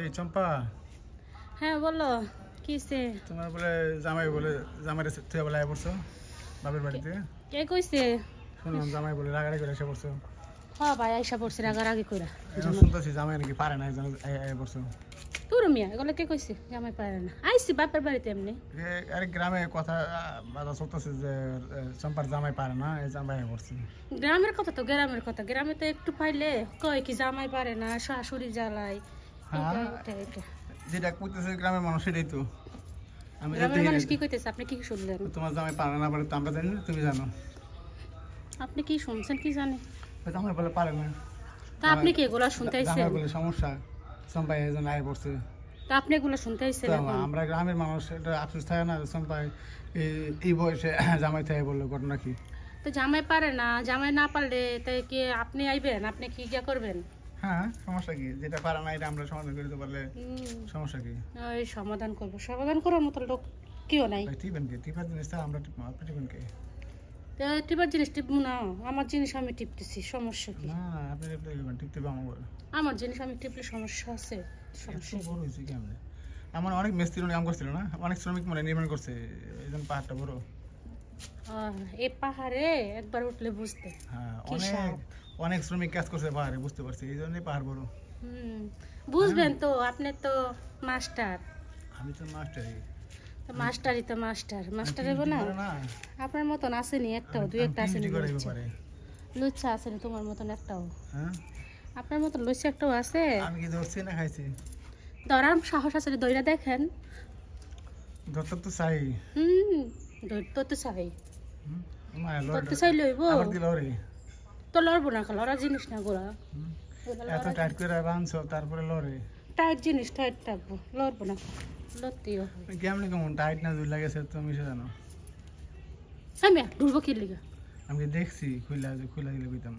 এই চম্পা, হ্যাঁ বলো কিসে? তোমার বলে জামাইরে তুই বলে আয় পড়ছো বাপের বাড়িতে? কে কইছে? শুনলাম জামাই বলে রাগারাগি করে এসে পড়ছো। হ্যাঁ ভাই আইসা পড়ছে রাগারাগি কইরা। এখন শুনতেছি জামাই নাকি পারে না, একজন আয় পড়ছো। তোর মিয়া এগুলো কে কইছে? জামাই পারে না, আইছি বাপের বাড়িতে এমনি। আরে গ্রামে কথা বাধা চলতেছে যে চম্পার জামাই পারে না, এই জামাই আয় পড়ছে। গ্রামের কথা তো গ্রামের কথা, গ্রামে তো একটু পাইলে কয় কি জামাই পারে না, শাশুড়ি জ্বালায়। যেটা কইতেছে গ্রামের মানুষ সেটাই তো। আমি গ্রামের মানুষ কি কইতেছে আপনি কি শুনলেন? তোমার জামাই পারে না পারে তো আমরা জানি না, তুমি জানো। আপনি কি শুনছেন কি জানে? জামাই বলে পারে না, তা আপনি কি এগুলা শুনতে আইছেন? জামাই বলে সমস্যা, চম্পাই এজন আয় পড়ছে। তা আপনি এগুলা শুনতে আইছেন? আমরা গ্রামের মানুষ, এটা আফসোস থাকে না চম্পাই এই বয়সে জামাই থাকে বললো, ঘটনা কি? তো জামাই পারে না, জামাই না পারলে তাই কি আপনি আইবেন? আপনি কি যা করবেন? হ্যাঁ সমস্যা কি? যেটা পারে না এটা আমরা সমাধান করে দিতে পারলে সমস্যা কি? ওই সমাধান করব, সমাধান করার মতো লোক কেউ নাই। টিপেন কি? টিপার জিনিসটা আমরা টিপবো, আপনি টিপেন কি? টিপার জিনিস টিপবো না, আমার জিনিস আমি টিপতেছি, সমস্যা কি? না আপনি টিপতে আমার আমার জিনিস আমি টিপলে সমস্যা আছে? সমস্যা বড় হয়েছে কি? আমার অনেক মিস্ত্রি কাম করছিল না, অনেক শ্রমিক মানে নির্মাণ করছে, এই জন্য পাহাড়টা বড়। এই পাহাড়ে একবার উঠলে বুঝতে। হ্যাঁ অনেক শ্রমিক কাজ করছে পাহাড়ে, বুঝতে পারছি, এই জন্যই পাহাড় বড়। বুঝবেন তো, আপনি তো মাস্টার। আমি তো মাস্টারই। মাস্টারই তো মাস্টার হইব না? আপনার মতন আসেনি একটাও, দুই একটা আসেনি। লুচ্ছা আসেনি তোমার মতন একটাও? হ্যাঁ আপনার মতন লুচ্ছা একটাও আছে? আমি কি ধরছি না খাইছি? ধরার সাহস আছে, দইরা দেখেন। ধরতে তো চাই। ধরতে তো চাই, মায়া ধরতে চাই লইব। আবার দিল রে তো লড়বো না, লড়া জিনিস না গোড়া। এত টাইট করে বাঁধছো তারপরে লড়ে? টাইট জিনিস টাইট থাকবো, লড়বো না, লড়তেই হবে। কেমনি কেমন টাইট না দুই লাগেছে তুমি সে জানো। আমি ঢুকবো কি লিগা? আমি দেখছি খুইলা দিলে কইতাম।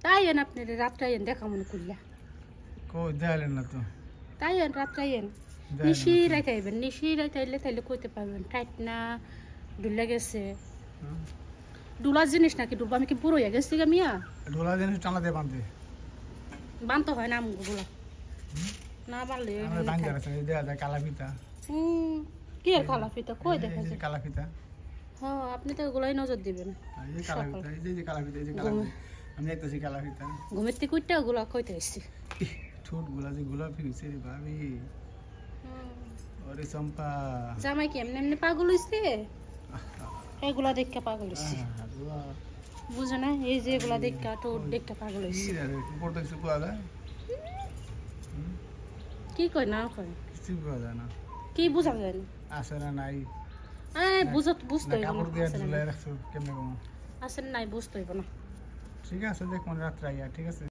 তাই এন আপনি রাত্রে আইন দেখা মনে করলা। কই দেয়ালেন না তো? তাই এন রাত্রে আইন, নিশি রাইতে আইবেন, নিশি রাইতে আইলে তাইলে কইতে পারবেন টাইট না ডুলা গেছে। ডুলা জিনিস নাকি ডুবো? আমি কি বুড়ো হয়ে গেছি গা মিয়া? ডোলা জিনিস টানা দিয়ে বাঁধে, বানতে হয় না আমগুলো না বানলে দেওয়া যায় কালা ফিতা। কি আর কালা ফিতা কই দেখা যায়? কালা ফিতা। হ্যাঁ আপনি তো ওগুলাই নজর দিবেন। এই কালা ফিতা, এই যে কালা ফিতা, এই যে কালা ফিতা আমি দেখতেছি কালা ফিতা। ঘুমের থেকে উঠটা ওগুলো কইতে আসছি। ঠোঁট গুলা যে গোলাপি হয়েছে রে ভাবি। ওরে চম্পা, জামাই কি এমনি এমনি পাগল হইছে? এগুলা দেখে পাগল হইছে, বুঝো না? এই যে এগুলা দেখা ঠোঁট দেখে পাগল হইছে। কি কয় না কয় কিছু বোঝা যায় না। কি বুঝা যায় না? আছে না নাই? বুঝতে হইব কাপড় দিয়ে ঝুলাই রাখছো কেমনে? আসেন নাই বুঝতে হইব না। ঠিক আছে দেখ মনে রাত্রে আইয়া, ঠিক আছে।